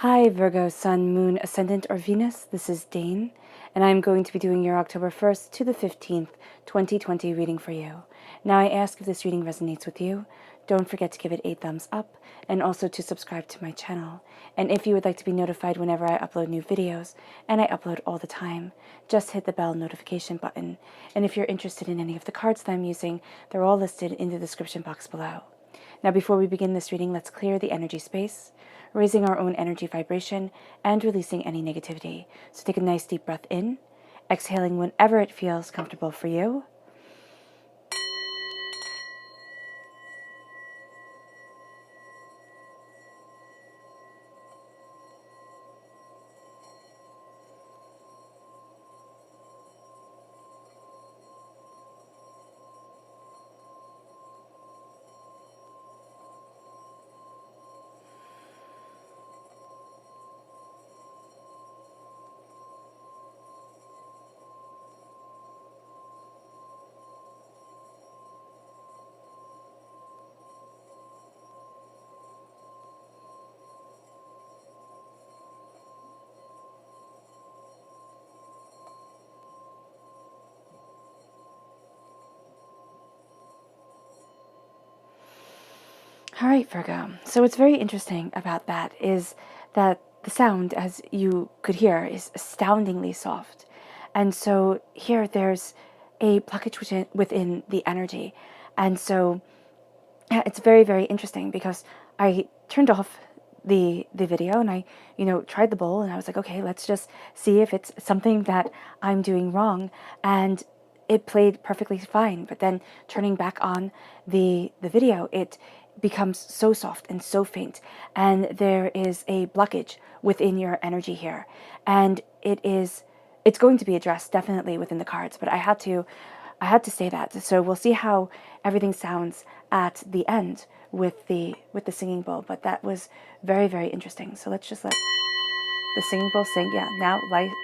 Hi Virgo, Sun, Moon, Ascendant, or Venus. This is Dane, and I'm going to be doing your October 1st to the 15th, 2020 reading for you. Now I ask if this reading resonates with you, don't forget to give it a thumbs up, and also to subscribe to my channel. And if you would like to be notified whenever I upload new videos, and I upload all the time, just hit the bell notification button. And if you're interested in any of the cards that I'm using, they're all listed in the description box below. Now before we begin this reading, let's clear the energy space, raising our own energy vibration and releasing any negativity. So take a nice deep breath in, exhaling whenever it feels comfortable for you. All right, Virgo. So what's very interesting about that is that the sound, as you could hear, is astoundingly soft. And so here there's a blockage within the energy. And so it's very, very interesting because I turned off the video and I, tried the bowl and I was like, okay, let's just see if it's something that I'm doing wrong. And it played perfectly fine. But then turning back on the video, it becomes so soft and so faint. And there is a blockage within your energy here. And it's going to be addressed definitely within the cards, but I had to say that. So we'll see how everything sounds at the end with the singing bowl. But that was very, very interesting. So let's just let the singing bowl sing. Yeah, now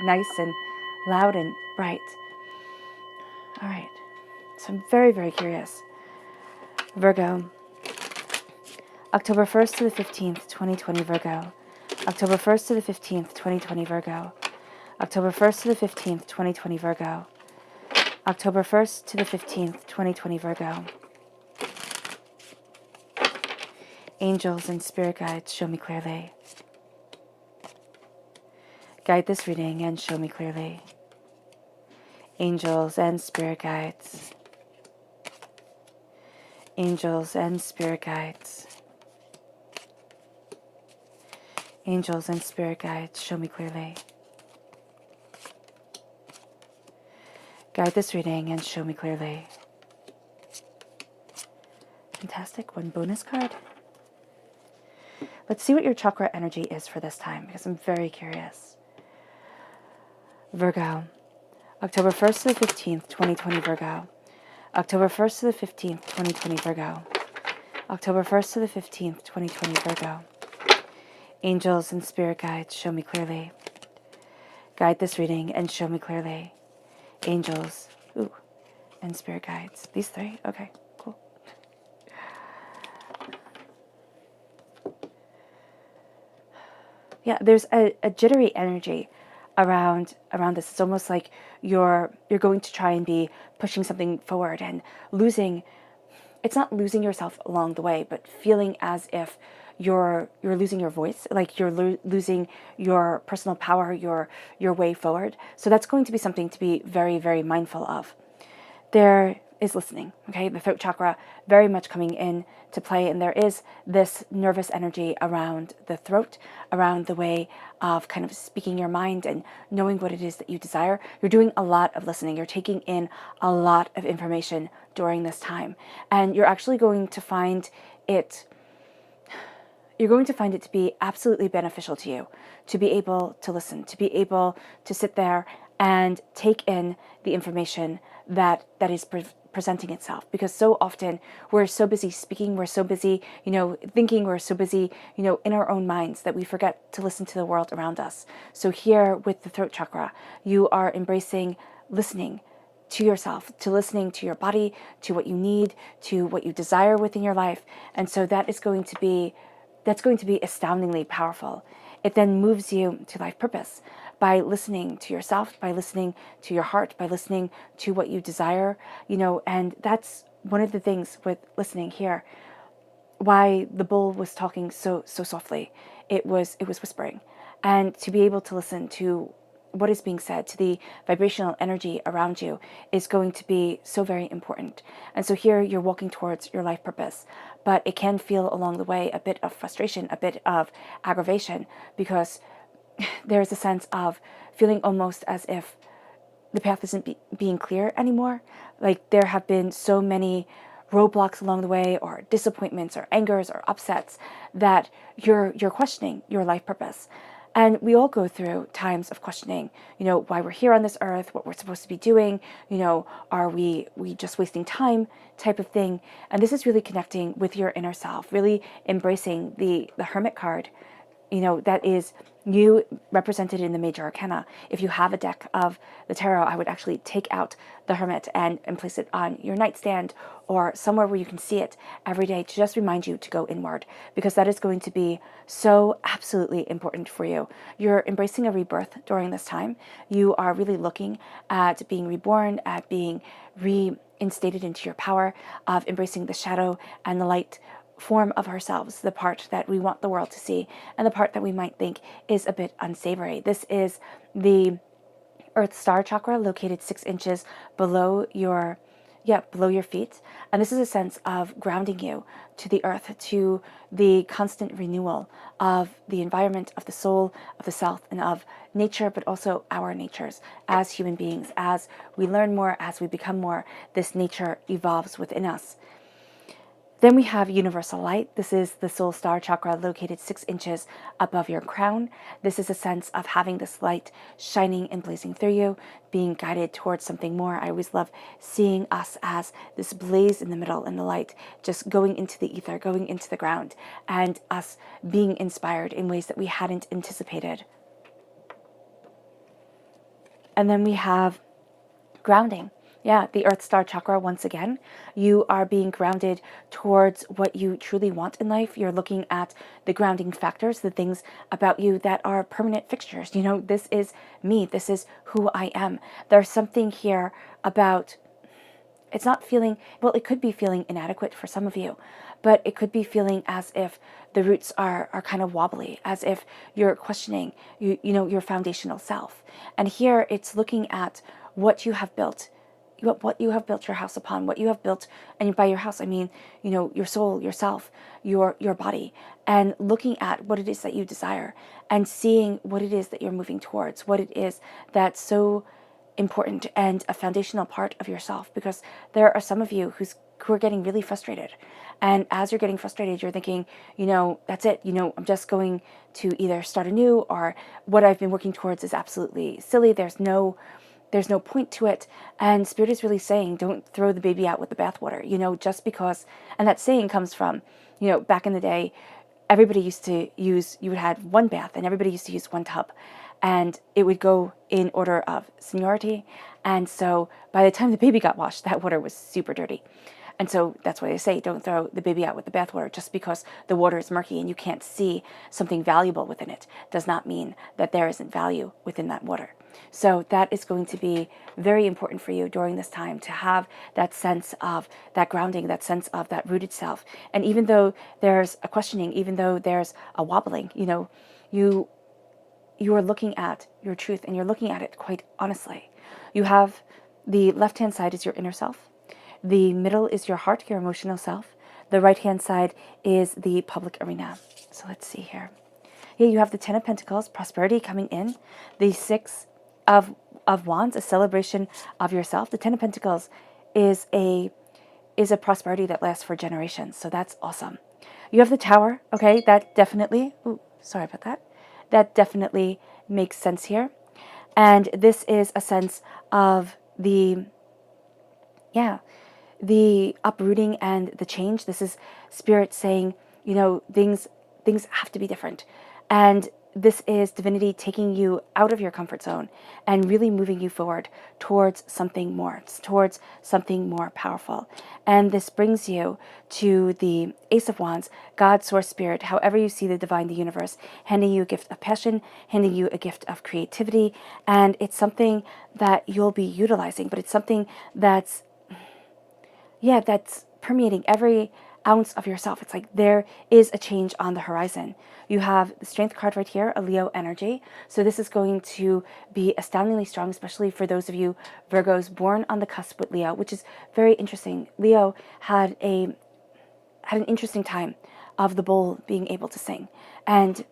nice and loud and bright. All right. So I'm very, very curious. Virgo, October 1st to the 15th, 2020 Virgo. October 1st to the 15th, 2020 Virgo. October 1st to the 15th, 2020 Virgo. October 1st to the 15th, 2020 Virgo. Angels and spirit guides, show me clearly. Guide this reading and show me clearly. Angels and spirit guides. Angels and spirit guides. Angels and spirit guides, show me clearly. Guide this reading and show me clearly. Fantastic. One bonus card. Let's see what your chakra energy is for this time, because I'm very curious. Virgo, October 1st to the 15th, 2020 Virgo. October 1st to the 15th, 2020 Virgo. October 1st to the 15th, 2020 Virgo. Angels and spirit guides, show me clearly. Guide this reading and show me clearly. Angels, and spirit guides. These three? Okay, cool. Yeah, there's a jittery energy around this. It's almost like you're going to try and be pushing something forward and it's not losing yourself along the way, but feeling as if you're losing your voice, like you're losing your personal power, your way forward. So that's going to be something to be very, very mindful of. There is listening, okay? The throat chakra very much coming in to play, and there is this nervous energy around the throat, around the way of kind of speaking your mind and knowing what it is that you desire. You're doing a lot of listening. You're taking in a lot of information during this time, and you're actually going to find it to be absolutely beneficial to you, to be able to listen, to be able to sit there and take in the information that is presenting itself. Because so often we're so busy speaking, we're so busy, thinking, we're so busy, in our own minds that we forget to listen to the world around us. So here with the throat chakra, you are embracing listening to yourself, to listening to your body, to what you need, to what you desire within your life. And so that's going to be astoundingly powerful it then moves you to life purpose by listening to yourself, by listening to your heart, by listening to what you desire, and that's one of the things with listening here, why the bull was talking so softly. It was whispering. And to be able to listen to what is being said, to the vibrational energy around you, is going to be so very important. And so here you're walking towards your life purpose, but it can feel along the way a bit of frustration, a bit of aggravation, because there's a sense of feeling almost as if the path isn't being clear anymore. Like there have been so many roadblocks along the way, or disappointments or angers or upsets, that you're questioning your life purpose. And we all go through times of questioning, why we're here on this earth, what we're supposed to be doing, are we just wasting time, type of thing. And this is really connecting with your inner self, really embracing the Hermit card, that is you represented in the major arcana. If you have a deck of the tarot, I would actually take out the Hermit and place it on your nightstand or somewhere where you can see it every day to just remind you to go inward, because that is going to be so absolutely important for you. You're embracing a rebirth during this time. You are really looking at being reborn, at being reinstated into your power of embracing the shadow and the light form of ourselves, the part that we want the world to see and the part that we might think is a bit unsavory. This is the Earth Star Chakra, located 6 inches below your feet. And this is a sense of grounding you to the earth, to the constant renewal of the environment, of the soul, of the self, and of nature, but also our natures as human beings. As we learn more, as we become more, this nature evolves within us. Then we have universal light. This is the soul star chakra, located 6 inches above your crown. This is a sense of having this light shining and blazing through you, being guided towards something more. I always love seeing us as this blaze in the middle and the light just going into the ether, going into the ground, and us being inspired in ways that we hadn't anticipated. And then we have grounding. Yeah, the Earth Star Chakra, once again, you are being grounded towards what you truly want in life. You're looking at the grounding factors, the things about you that are permanent fixtures. This is me. This is who I am. There's something here about, it's not feeling, well, it could be feeling inadequate for some of you, but it could be feeling as if the roots are kind of wobbly, as if you're questioning, your foundational self. And here it's looking at what you have built, what you have built your house upon, what you have built, and by your house, I mean, your soul, yourself, your body, and looking at what it is that you desire and seeing what it is that you're moving towards, what it is that's so important and a foundational part of yourself. Because there are some of you who are getting really frustrated. And as you're getting frustrated, you're thinking, that's it. I'm just going to either start anew, or what I've been working towards is absolutely silly. There's no point to it. And Spirit is really saying, don't throw the baby out with the bathwater, just because. And that saying comes from, back in the day, everybody used to use, you would have one bath and everybody used to use one tub. And it would go in order of seniority. And so by the time the baby got washed, that water was super dirty. And so that's why they say, don't throw the baby out with the bathwater. Just because the water is murky and you can't see something valuable within it does not mean that there isn't value within that water. So that is going to be very important for you during this time, to have that sense of that grounding, that sense of that rooted self. And even though there's a questioning, even though there's a wobbling, you are looking at your truth, and you're looking at it quite honestly. You have the left-hand side is your inner self. The middle is your heart, your emotional self. The right-hand side is the public arena. So let's see here. Yeah, you have the 10 of Pentacles, prosperity coming in. The 6 of Wands, a celebration of yourself. The 10 of Pentacles is a prosperity that lasts for generations. So that's awesome. You have the Tower. Okay, that definitely, sorry about that. That definitely makes sense here. And this is a sense of the uprooting and the change. This is Spirit saying, things have to be different. And this is divinity taking you out of your comfort zone and really moving you forward towards something more, towards something more powerful. And this brings you to the Ace of Wands, God, Source, Spirit, however you see the divine, the universe, handing you a gift of passion, handing you a gift of creativity. And it's something that you'll be utilizing, but it's something that's, yeah, that's permeating every ounce of yourself. It's like there is a change on the horizon. You have the Strength card right here, a Leo energy. So this is going to be astoundingly strong, especially for those of you Virgos born on the cusp with Leo, which is very interesting. Leo had an interesting time of the bull being able to sing. And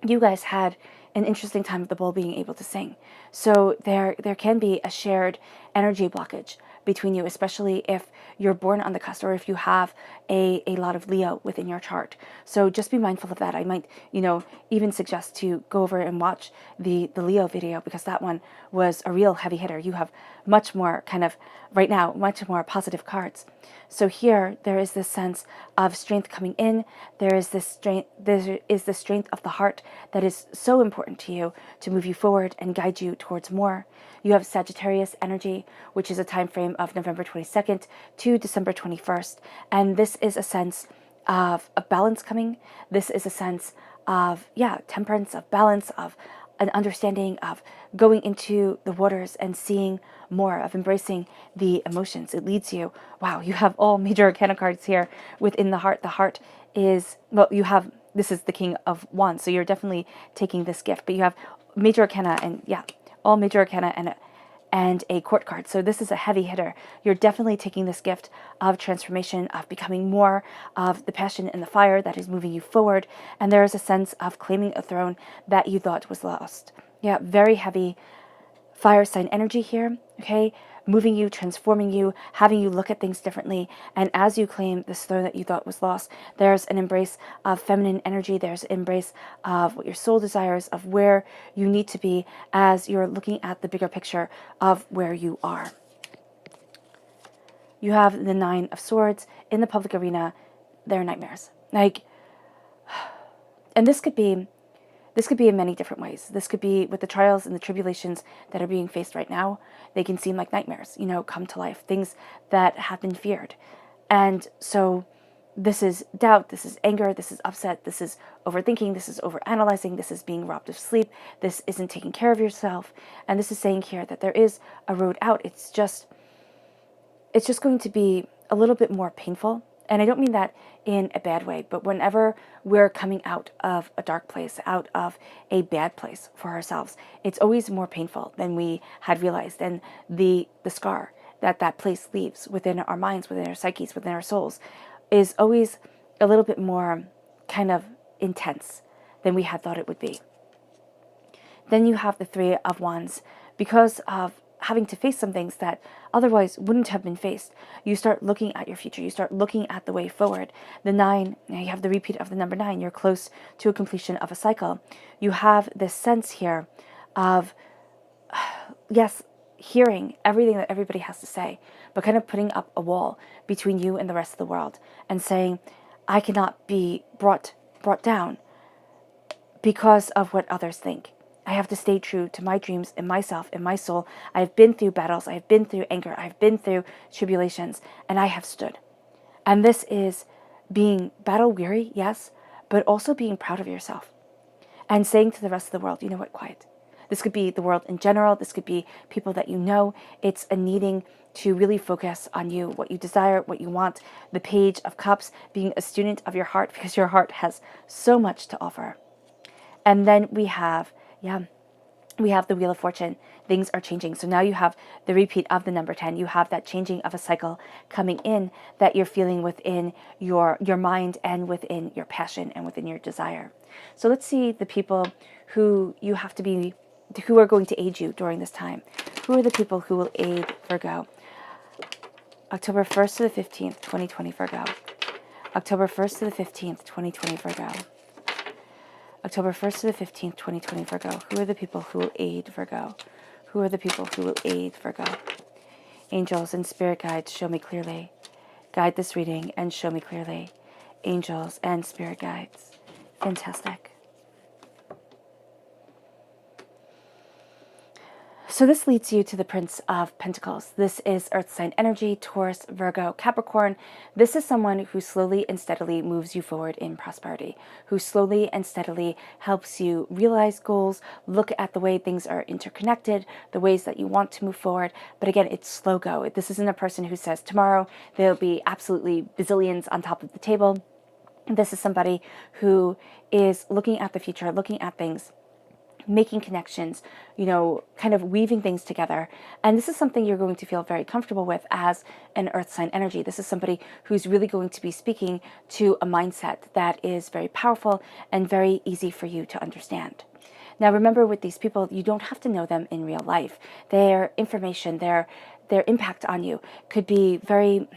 you guys had an interesting time of the bull being able to sing. So there can be a shared energy blockage between you, especially if you're born on the cusp or if you have a lot of Leo within your chart. So just be mindful of that. I might, even suggest to go over and watch the Leo video, because that one was a real heavy hitter. You have much more kind of, right now, much more positive cards. So here, there is this sense of strength coming in. There is the strength of the heart that is so important to you to move you forward and guide you towards more. You have Sagittarius energy, which is a time frame of November 22nd to December 21st. And this is a sense of a balance coming. This is a sense of, temperance, of balance, of an understanding of going into the waters and seeing more, of embracing the emotions. It leads you, wow, you have all major arcana cards here within the heart. The heart is, well, this is the King of Wands, so you're definitely taking this gift, but you have major arcana and, all major arcana and a court card. So this is a heavy hitter. You're definitely taking this gift of transformation, of becoming more, of the passion and the fire that is moving you forward. And there is a sense of claiming a throne that you thought was lost. Yeah, very heavy fire sign energy here, okay? Moving you, transforming you, having you look at things differently. And as you claim this throne that you thought was lost, there's an embrace of feminine energy. There's an embrace of what your soul desires, of where you need to be as you're looking at the bigger picture of where you are. You have the Nine of Swords in the public arena. They're nightmares. And this could be in many different ways. This could be with the trials and the tribulations that are being faced right now. They can seem like nightmares, come to life, things that have been feared. And so this is doubt, this is anger, this is upset, this is overthinking, this is overanalyzing, this is being robbed of sleep, this isn't taking care of yourself. And this is saying here that there is a road out. It's just going to be a little bit more painful. And I don't mean that in a bad way, but whenever we're coming out of a dark place, out of a bad place for ourselves, it's always more painful than we had realized. And the scar that place leaves within our minds, within our psyches, within our souls, is always a little bit more kind of intense than we had thought it would be. Then you have the Three of Wands. Because of having to face some things that otherwise wouldn't have been faced, you start looking at your future. You start looking at the way forward. The 9, now you have the repeat of the number 9. You're close to a completion of a cycle. You have this sense here of, yes, hearing everything that everybody has to say, but kind of putting up a wall between you and the rest of the world and saying, I cannot be brought down because of what others think. I have to stay true to my dreams and myself and my soul. I have been through battles. I have been through anger. I have been through tribulations, and I have stood. And this is being battle weary, yes, but also being proud of yourself and saying to the rest of the world, you know what, quiet. This could be the world in general. This could be people that you know. It's a needing to really focus on you, what you desire, what you want. The Page of Cups, being a student of your heart, because your heart has so much to offer. And then we have the Wheel of Fortune. Things are changing. So now you have the repeat of the number 10. You have that changing of a cycle coming in that you're feeling within your mind and within your passion and within your desire. So let's see the people who are going to aid you during this time. Who are the people who will aid Virgo? October 1st to the 15th, 2020 Virgo. October 1st to the 15th, 2020 Virgo. October 1st to the 15th, 2020 Virgo. Who are the people who will aid Virgo? Who are the people who will aid Virgo? Angels and spirit guides, show me clearly. Guide this reading and show me clearly. Angels and spirit guides. Fantastic. So this leads you to the Prince of Pentacles. This is Earth sign energy, Taurus, Virgo, Capricorn. This is someone who slowly and steadily moves you forward in prosperity, who slowly and steadily helps you realize goals, look at the way things are interconnected, the ways that you want to move forward. But again, it's slow go. This isn't a person who says tomorrow there'll be absolutely bazillions on top of the table. This is somebody who is looking at the future, looking at things, making connections, kind of weaving things together. And this is something you're going to feel very comfortable with as an earth sign energy. This is somebody who's really going to be speaking to a mindset that is very powerful and very easy for you to understand. Now, remember, with these people, you don't have to know them in real life. Their information, their impact on you could be very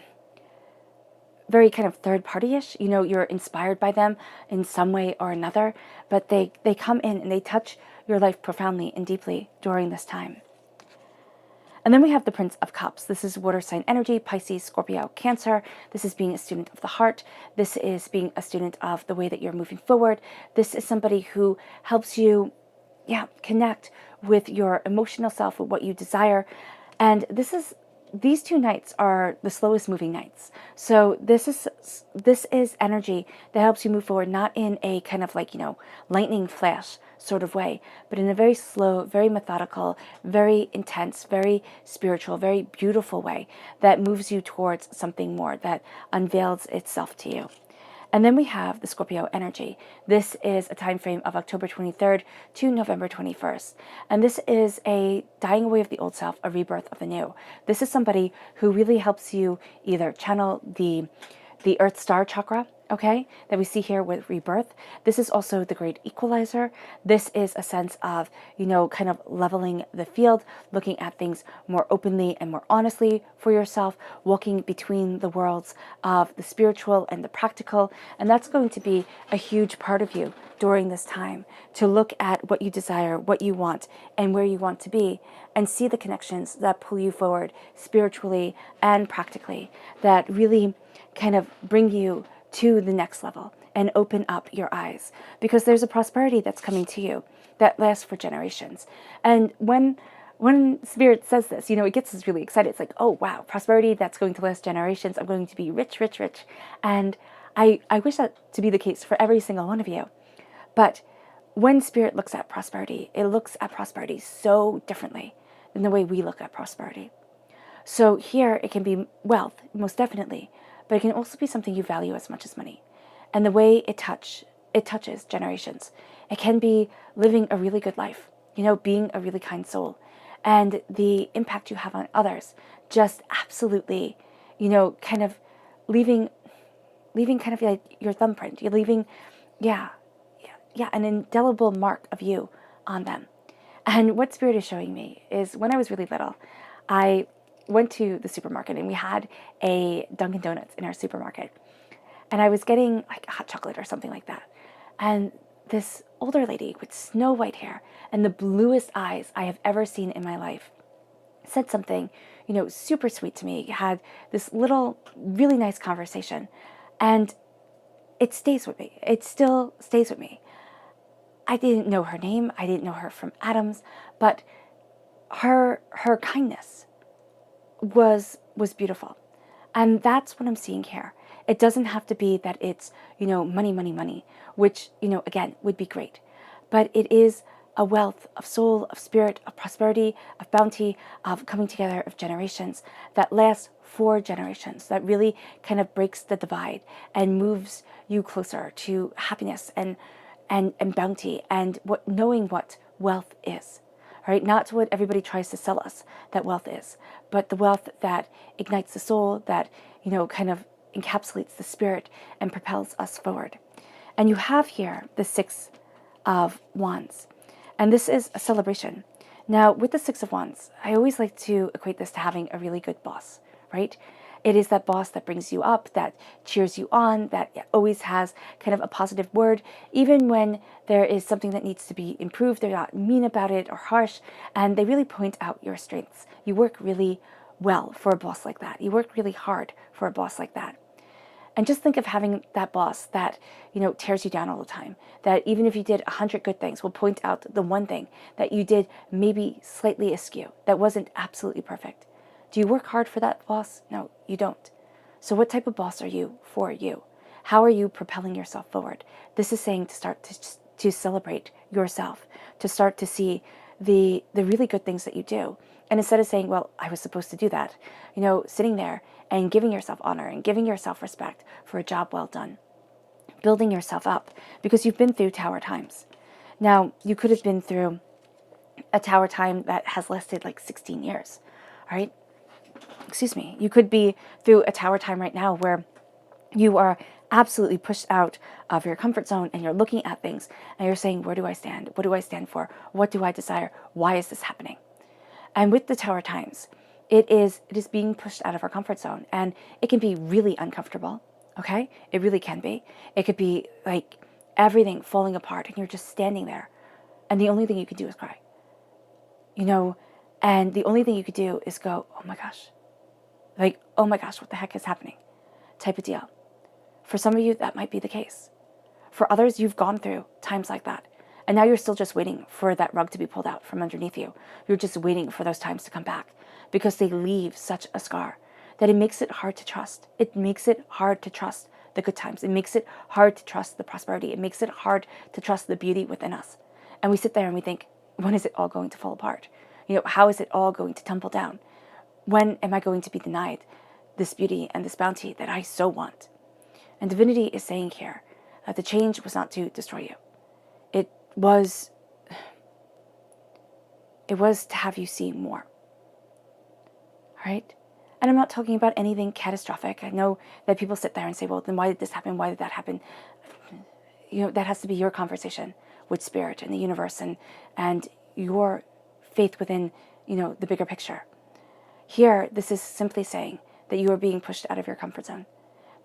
kind of third-party-ish. You're inspired by them in some way or another, but they come in and they touch your life profoundly and deeply during this time. And then we have the Prince of Cups. This is water sign energy, Pisces, Scorpio, Cancer. This is being a student of the heart. This is being a student of the way that you're moving forward. This is somebody who helps you, connect with your emotional self, with what you desire. And these 2 nights are the slowest moving nights. So this is energy that helps you move forward, not in a kind of lightning flash sort of way, but in a very slow, very methodical, very intense, very spiritual, very beautiful way that moves you towards something more, that unveils itself to you. And then we have the Scorpio energy. This is a time frame of October 23rd to November 21st. And this is a dying away of the old self, a rebirth of the new. This is somebody who really helps you either channel the Earth Star Chakra, that we see here with rebirth. This is also the great equalizer. This is a sense of, kind of leveling the field, looking at things more openly and more honestly for yourself, walking between the worlds of the spiritual and the practical. And that's going to be a huge part of you during this time, to look at what you desire, what you want, and where you want to be, and see the connections that pull you forward spiritually and practically, that really kind of bring you to the next level and open up your eyes, because there's a prosperity that's coming to you that lasts for generations. And when Spirit says this, it gets us really excited. It's like, oh wow, prosperity that's going to last generations. I'm going to be rich, rich, rich. And I wish that to be the case for every single one of you. But when Spirit looks at prosperity, it looks at prosperity so differently than the way we look at prosperity. So here it can be wealth, most definitely, but it can also be something you value as much as money. And the way it touches generations. It can be living a really good life, being a really kind soul. And the impact you have on others, just absolutely, kind of leaving kind of like your thumbprint. You're leaving, an indelible mark of you on them. And what Spirit is showing me is, when I was really little, I went to the supermarket and we had a Dunkin' Donuts in our supermarket. And I was getting like hot chocolate or something like that. And this older lady with snow white hair and the bluest eyes I have ever seen in my life said something, super sweet to me, had this little, really nice conversation. And it stays with me. It still stays with me. I didn't know her name. I didn't know her from Adams, but her kindness was beautiful. And that's what I'm seeing here. It doesn't have to be that it's, money, money, money, which, again, would be great. But it is a wealth of soul, of spirit, of prosperity, of bounty, of coming together of generations that lasts for generations, that really kind of breaks the divide and moves you closer to happiness and bounty, and knowing what wealth is. Right? Not what everybody tries to sell us that wealth is, but the wealth that ignites the soul, that, kind of encapsulates the spirit and propels us forward. And you have here the 6 of Wands. And this is a celebration. Now, with the 6 of Wands, I always like to equate this to having a really good boss, right? It is that boss that brings you up, that cheers you on, that always has kind of a positive word, even when there is something that needs to be improved. They're not mean about it or harsh, and they really point out your strengths. You work really well for a boss like that. You work really hard for a boss like that. And just think of having that boss that, tears you down all the time. That even if you did 100 good things, will point out the one thing that you did maybe slightly askew, that wasn't absolutely perfect. Do you work hard for that boss? No, you don't. So what type of boss are you for you? How are you propelling yourself forward? This is saying to start to celebrate yourself, to start to see the really good things that you do. And instead of saying, well, I was supposed to do that, sitting there and giving yourself honor and giving yourself respect for a job well done, building yourself up, because you've been through tower times. Now, you could have been through a tower time that has lasted like 16 years, all right? Excuse me. You could be through a tower time right now where you are absolutely pushed out of your comfort zone and you're looking at things and you're saying, where do I stand? What do I stand for? What do I desire? Why is this happening? And with the tower times, it is being pushed out of our comfort zone, and it can be really uncomfortable. Okay? It really can be. It could be like everything falling apart and you're just standing there and the only thing you can do is cry. And the only thing you could do is go, oh my gosh. Like, oh my gosh, what the heck is happening? Type of deal. For some of you, that might be the case. For others, you've gone through times like that. And now you're still just waiting for that rug to be pulled out from underneath you. You're just waiting for those times to come back because they leave such a scar that it makes it hard to trust. It makes it hard to trust the good times. It makes it hard to trust the prosperity. It makes it hard to trust the beauty within us. And we sit there and we think, when is it all going to fall apart? How is it all going to tumble down? When am I going to be denied this beauty and this bounty that I so want? And divinity is saying here that the change was not to destroy you. It was to have you see more. All right? And I'm not talking about anything catastrophic. I know that people sit there and say, well, then why did this happen? Why did that happen? That has to be your conversation with spirit and the universe and your faith within, the bigger picture. Here, this is simply saying that you are being pushed out of your comfort zone,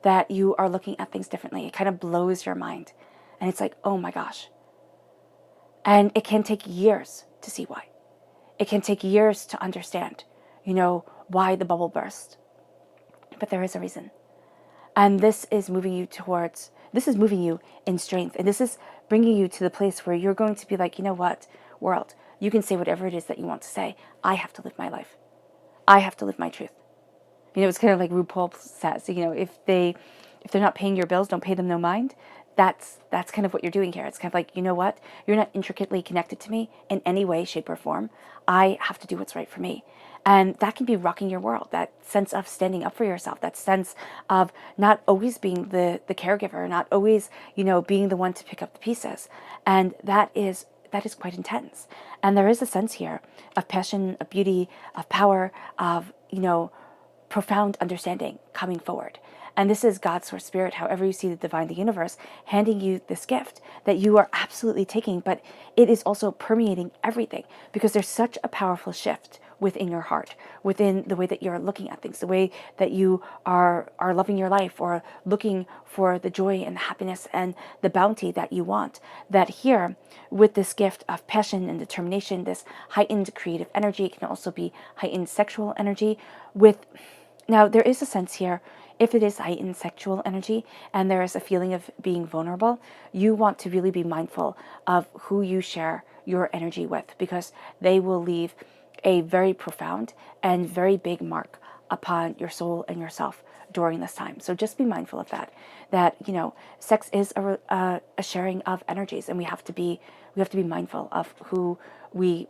that you are looking at things differently. It kind of blows your mind. And it's like, oh my gosh. And it can take years to see why. It can take years to understand, why the bubble burst. But there is a reason. And this is moving you in strength. And this is bringing you to the place where you're going to be like, you know what, world, you can say whatever it is that you want to say. I have to live my life. I have to live my truth. It's kind of like RuPaul says, if they're not paying your bills, don't pay them no mind. That's kind of what you're doing here. It's kind of like, you know what? You're not intricately connected to me in any way, shape, or form. I have to do what's right for me. And that can be rocking your world, that sense of standing up for yourself, that sense of not always being the caregiver, not always, being the one to pick up the pieces. And that is quite intense. And there is a sense here of passion, of beauty, of power, of, profound understanding coming forward. And this is God's source spirit, however you see the divine, the universe, handing you this gift that you are absolutely taking, but it is also permeating everything because there's such a powerful shift within your heart, within the way that you're looking at things, the way that you are loving your life or looking for the joy and the happiness and the bounty that you want. That here, with this gift of passion and determination, this heightened creative energy, it can also be heightened sexual energy now there is a sense here, if it is heightened sexual energy and there is a feeling of being vulnerable, you want to really be mindful of who you share your energy with because they will leave a very profound and very big mark upon your soul and yourself during this time. So just be mindful of that, sex is a sharing of energies, and we have to be mindful of who we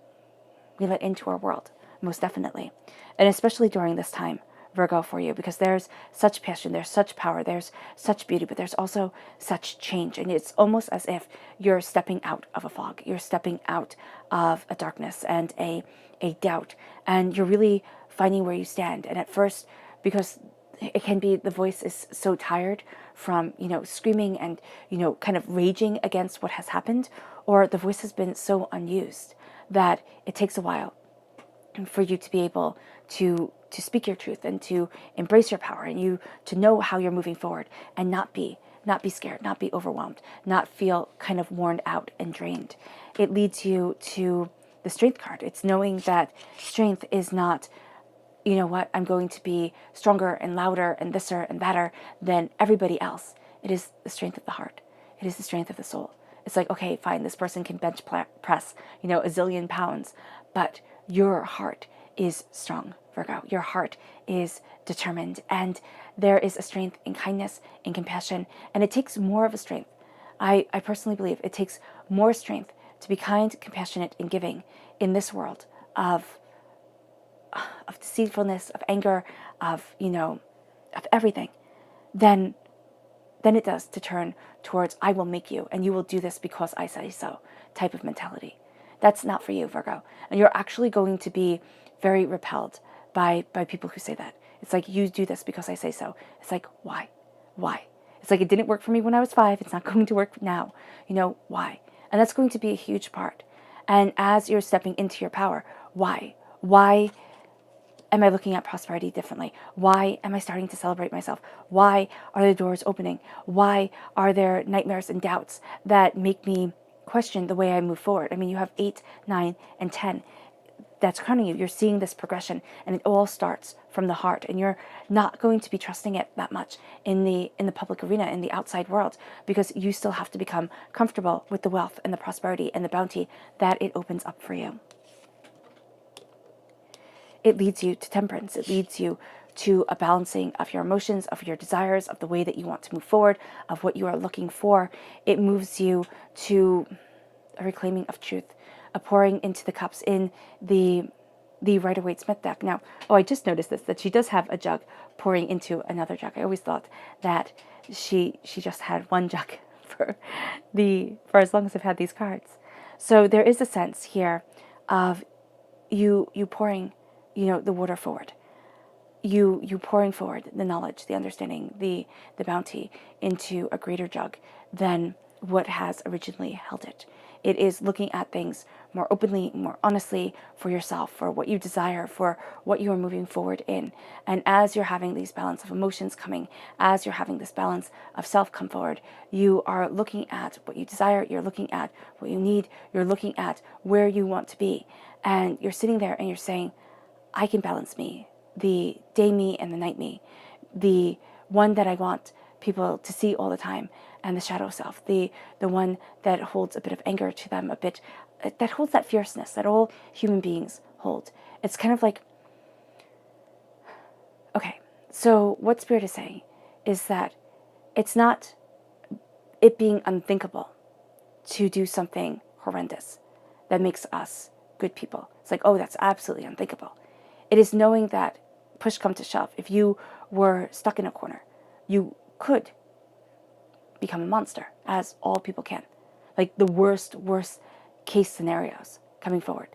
let into our world, most definitely. And especially during this time, Virgo, for you, because there's such passion, there's such power, there's such beauty, but there's also such change. And it's almost as if you're stepping out of a fog. You're stepping out of a darkness and a doubt. And you're really finding where you stand. And at first, because it can be the voice is so tired from, screaming and, kind of raging against what has happened, or the voice has been so unused that it takes a while for you to be able to speak your truth and to embrace your power and you to know how you're moving forward and not be scared, not be overwhelmed, not feel kind of worn out and drained. It leads you to the strength card. It's knowing that strength is not you know what, I'm going to be stronger and louder and thisser and thatter than everybody else. It is the strength of the heart. It is the strength of the soul. It's like, okay, fine, this person can bench press, a zillion pounds, but your heart is strong, Virgo. Your heart is determined, and there is a strength in kindness, in compassion, and it takes more of a strength. I personally believe it takes more strength to be kind, compassionate, and giving in this world of deceitfulness, of anger, of everything, than it does to turn towards, I will make you, and you will do this because I say so, type of mentality. That's not for you, Virgo. And you're actually going to be very repelled by people who say that. It's like, you do this because I say so. It's like, why? Why? It's like, it didn't work for me when I was 5. It's not going to work now. Why? And that's going to be a huge part. And as you're stepping into your power, why? Why am I looking at prosperity differently? Why am I starting to celebrate myself? Why are the doors opening? Why are there nightmares and doubts that make me question the way I move forward? I mean, you have 8, 9, and 10. That's crowning you. You're seeing this progression, and it all starts from the heart, and you're not going to be trusting it that much in the public arena, in the outside world, because you still have to become comfortable with the wealth and the prosperity and the bounty that it opens up for you. It leads you to temperance. It leads you to a balancing of your emotions, of your desires, of the way that you want to move forward, of what you are looking for. It moves you to a reclaiming of truth, a pouring into the cups in the Rider-Waite-Smith deck. Now, I just noticed this, that she does have a jug pouring into another jug. I always thought that she just had one jug for as long as I've had these cards. So there is a sense here of you pouring the water forward, you pouring forward the knowledge, the understanding, the bounty into a greater jug than what has originally held it. It is looking at things more openly, more honestly, for yourself, for what you desire, for what you are moving forward in. And as you're having these balance of emotions coming, as you're having this balance of self come forward, you are looking at what you desire, you're looking at what you need, you're looking at where you want to be. And you're sitting there and you're saying, I can balance me, the day me and the night me, the one that I want people to see all the time, and the shadow self, the one that holds a bit of anger to them, a bit that holds that fierceness that all human beings hold. It's kind of like, okay, so what Spirit is saying is that it's not it being unthinkable to do something horrendous that makes us good people. It's like, oh, that's absolutely unthinkable. It is knowing that, push come to shove, if you were stuck in a corner, you could become a monster, as all people can. Like the worst case scenarios coming forward.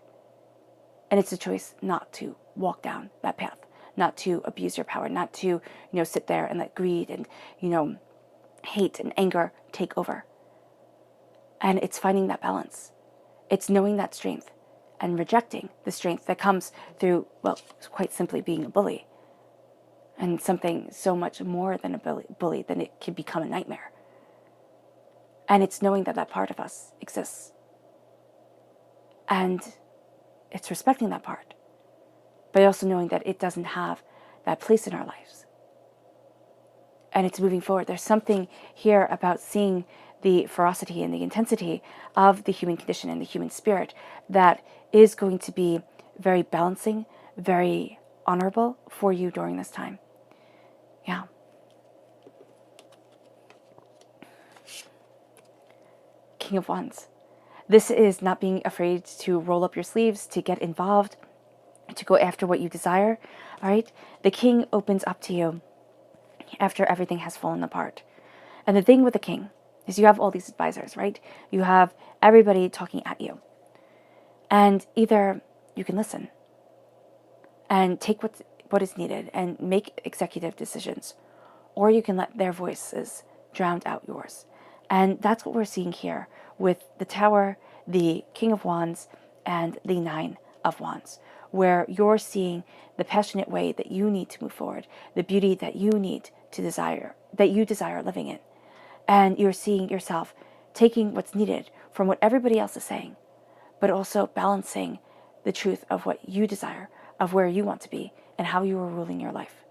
And it's a choice not to walk down that path, not to abuse your power, not to, sit there and let greed and, hate and anger take over. And it's finding that balance. It's knowing that strength and rejecting the strength that comes through, well, quite simply being a bully. And something so much more than a bully, than it can become a nightmare. And it's knowing that that part of us exists. And it's respecting that part, but also knowing that it doesn't have that place in our lives. And it's moving forward. There's something here about seeing the ferocity and the intensity of the human condition and the human spirit that is going to be very balancing, very honorable for you during this time. Yeah. King of Wands. This is not being afraid to roll up your sleeves, to get involved, to go after what you desire. All right. The King opens up to you after everything has fallen apart. And the thing with the King is you have all these advisors, right? You have everybody talking at you. And either you can listen and take what is needed and make executive decisions, or you can let their voices drown out yours. And that's what we're seeing here with the Tower, the King of Wands, and the Nine of Wands, where you're seeing the passionate way that you need to move forward, the beauty that you need to desire, that you desire living in. And you're seeing yourself taking what's needed from what everybody else is saying, but also balancing the truth of what you desire, of where you want to be, and how you are ruling your life.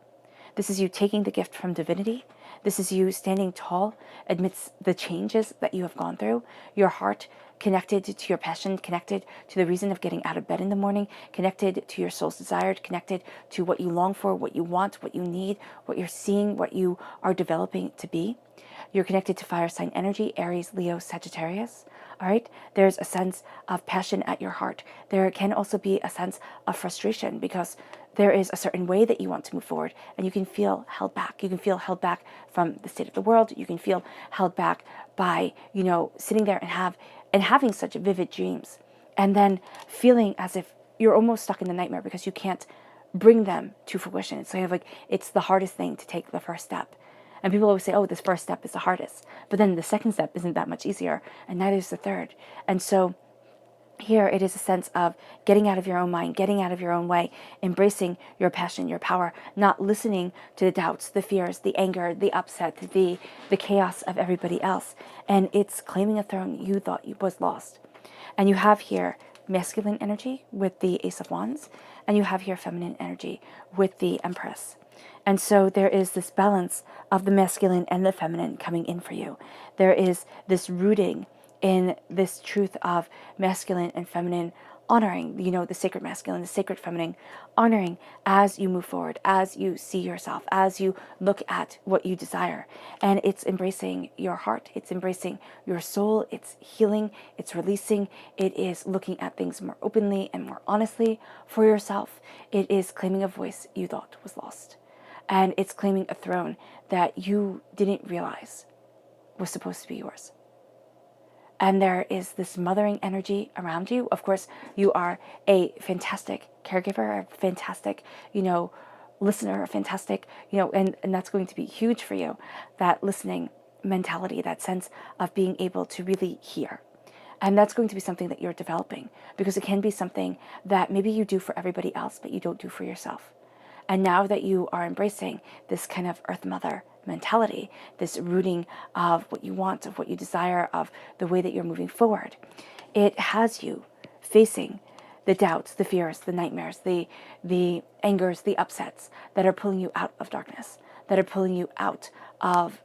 This is you taking the gift from divinity. This is you standing tall amidst the changes that you have gone through. Your heart connected to your passion, connected to the reason of getting out of bed in the morning, connected to your soul's desire, connected to what you long for, what you want, what you need, what you're seeing, what you are developing to be. You're connected to fire sign energy, Aries, Leo, Sagittarius. All right. There's a sense of passion at your heart. There can also be a sense of frustration because there is a certain way that you want to move forward and you can feel held back. You can feel held back from the state of the world. You can feel held back by, sitting there and having such vivid dreams and then feeling as if you're almost stuck in the nightmare because you can't bring them to fruition. It's kind of like it's the hardest thing to take the first step. And people always say, oh, this first step is the hardest. But then the second step isn't that much easier, and neither is the third. And so here it is a sense of getting out of your own mind, getting out of your own way, embracing your passion, your power, not listening to the doubts, the fears, the anger, the upset, the chaos of everybody else. And it's claiming a throne you thought was lost. And you have here masculine energy with the Ace of Wands, and you have here feminine energy with the Empress. And so there is this balance of the masculine and the feminine coming in for you. There is this rooting in this truth of masculine and feminine honoring, the sacred masculine, the sacred feminine, honoring as you move forward, as you see yourself, as you look at what you desire. And it's embracing your heart, it's embracing your soul, it's healing, it's releasing, it is looking at things more openly and more honestly for yourself. It is claiming a voice you thought was lost. And it's claiming a throne that you didn't realize was supposed to be yours. And there is this mothering energy around you. Of course, you are a fantastic caregiver, a fantastic, listener, a fantastic, and that's going to be huge for you. That listening mentality, that sense of being able to really hear. And that's going to be something that you're developing because it can be something that maybe you do for everybody else, but you don't do for yourself. And now that you are embracing this kind of Earth Mother mentality, this rooting of what you want, of what you desire, of the way that you're moving forward, it has you facing the doubts, the fears, the nightmares, the angers, the upsets that are pulling you out of darkness, that are pulling you out of,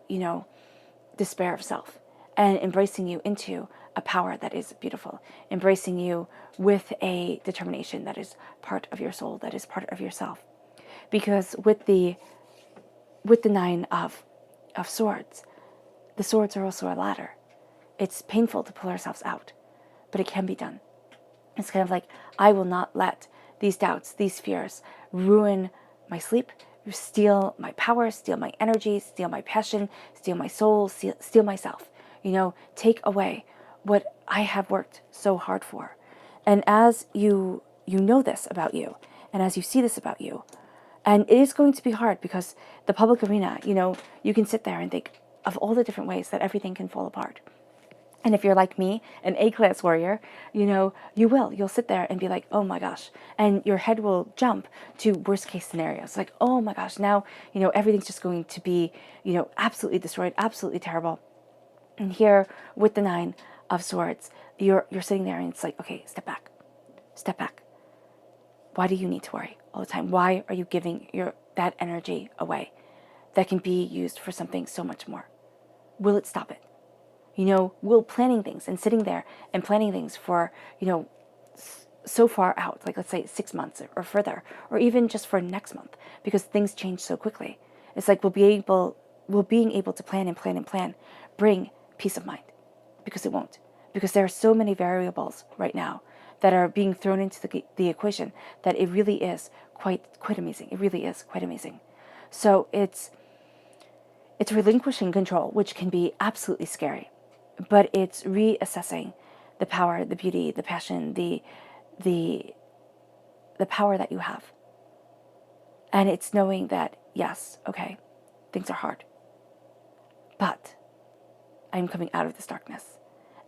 despair of self, and embracing you into a power that is beautiful, embracing you with a determination that is part of your soul, that is part of yourself. Because with the Nine of Swords, the swords are also a ladder. It's painful to pull ourselves out, but it can be done. It's kind of like, I will not let these doubts, these fears ruin my sleep, steal my power, steal my energy, steal my passion, steal my soul, steal myself. Take away what I have worked so hard for. And as you know this about you, and as you see this about you, and it is going to be hard because the public arena, you can sit there and think of all the different ways that everything can fall apart. And if you're like me, an A-class warrior, you'll sit there and be like, oh my gosh. And your head will jump to worst case scenarios. Like, oh my gosh, now, everything's just going to be, absolutely destroyed, absolutely terrible. And here with the Nine of Swords, you're sitting there and it's like, okay, step back, step back. Why do you need to worry all the time? Why are you giving that energy away that can be used for something so much more? Will it stop it? Will planning things and sitting there and planning things for, so far out, like let's say 6 months or further, or even just for next month, because things change so quickly. It's like will being able to plan and plan and plan bring peace of mind? Because it won't. Because there are so many variables right now that are being thrown into the equation that it really is quite amazing. It really is quite amazing. So it's relinquishing control, which can be absolutely scary, but it's reassessing the power, the beauty, the passion, the power that you have. And it's knowing that, yes, okay, things are hard, but I'm coming out of this darkness.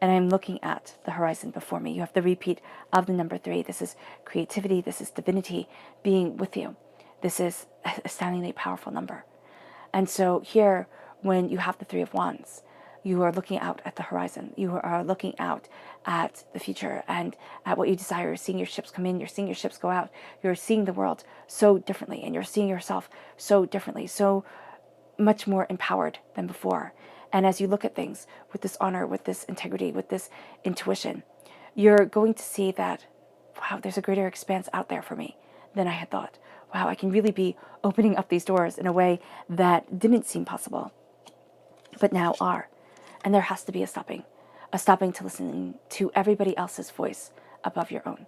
And I'm looking at the horizon before me. You have the repeat of the number 3. This is creativity. This is divinity being with you. This is a astoundingly powerful number. And so here, when you have the 3 of Wands, you are looking out at the horizon. You are looking out at the future and at what you desire. You're seeing your ships come in. You're seeing your ships go out. You're seeing the world so differently, and you're seeing yourself so differently, so much more empowered than before. And as you look at things with this honor, with this integrity, with this intuition, you're going to see that, wow, there's a greater expanse out there for me than I had thought. Wow, I can really be opening up these doors in a way that didn't seem possible, but now are. And there has to be a stopping to listening to everybody else's voice above your own,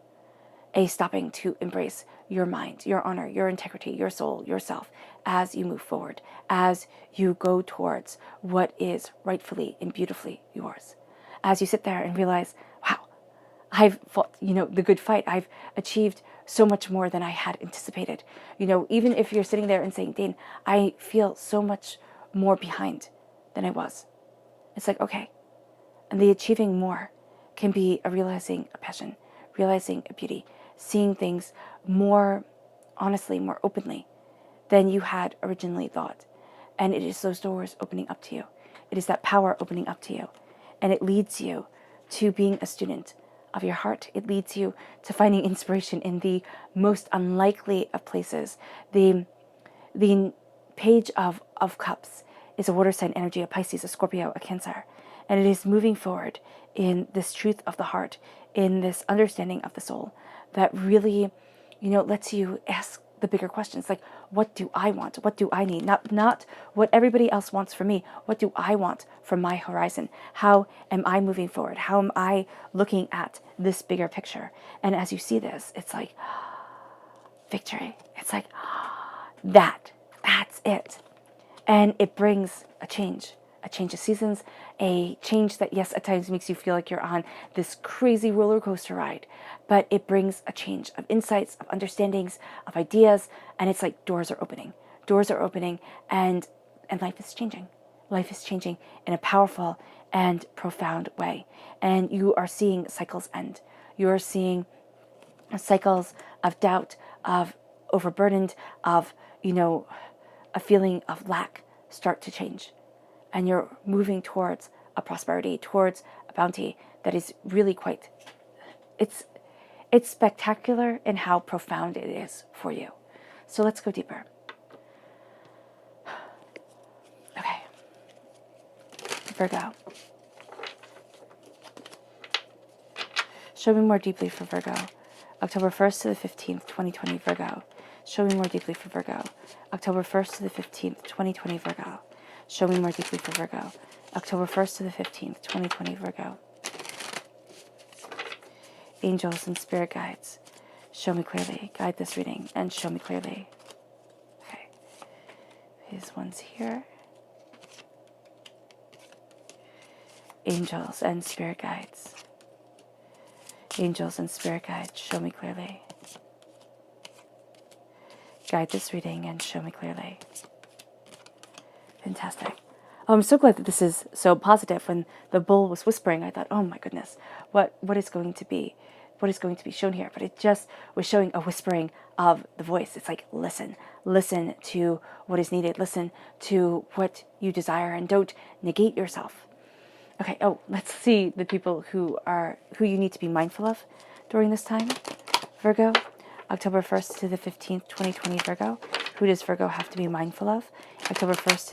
a stopping to embrace your mind, your honor, your integrity, your soul, yourself, as you move forward, as you go towards what is rightfully and beautifully yours. As you sit there and realize, wow, I've fought, the good fight. I've achieved so much more than I had anticipated. Even if you're sitting there and saying, Dane, I feel so much more behind than I was. It's like, okay. And the achieving more can be a realizing a passion, realizing a beauty, seeing things more honestly, more openly than you had originally thought. And it is those doors opening up to you. It is that power opening up to you. And it leads you to being a student of your heart. It leads you to finding inspiration in the most unlikely of places. The page of cups is a water sign energy, a Pisces, a Scorpio, a Cancer. And it is moving forward in this truth of the heart, in this understanding of the soul that really, lets you ask the bigger questions. Like, what do I want? What do I need? Not what everybody else wants from me. What do I want from my horizon? How am I moving forward? How am I looking at this bigger picture? And as you see this, it's like victory. It's like that's it. And it brings a change of seasons, a change that, yes, at times makes you feel like you're on this crazy roller coaster ride, but it brings a change of insights, of understandings, of ideas, and it's like doors are opening, and life is changing. Life is changing in a powerful and profound way, and you are seeing cycles end. You are seeing cycles of doubt, of overburdened, of, a feeling of lack start to change. And you're moving towards a prosperity, towards a bounty that is really quite, it's spectacular in how profound it is for you. So let's go deeper. Okay. Virgo. Show me more deeply for Virgo. October 1st to the 15th, 2020, Virgo. Show me more deeply for Virgo. October 1st to the 15th, 2020, Virgo. Show me more deeply for Virgo. October 1st to the 15th, 2020, Virgo. Angels and spirit guides, show me clearly. Guide this reading and show me clearly. Okay. These ones here. Angels and spirit guides. Angels and spirit guides, show me clearly. Guide this reading and show me clearly. Fantastic. Oh, I'm so glad that this is so positive. When the bull was whispering, I thought, oh my goodness, what is going to be shown here? But it just was showing a whispering of the voice. It's like, listen to what is needed. Listen to what you desire and don't negate yourself. Okay. Oh, let's see the people who you need to be mindful of during this time. Virgo, October 1st to the 15th, 2020, Virgo. Who does Virgo have to be mindful of? October 1st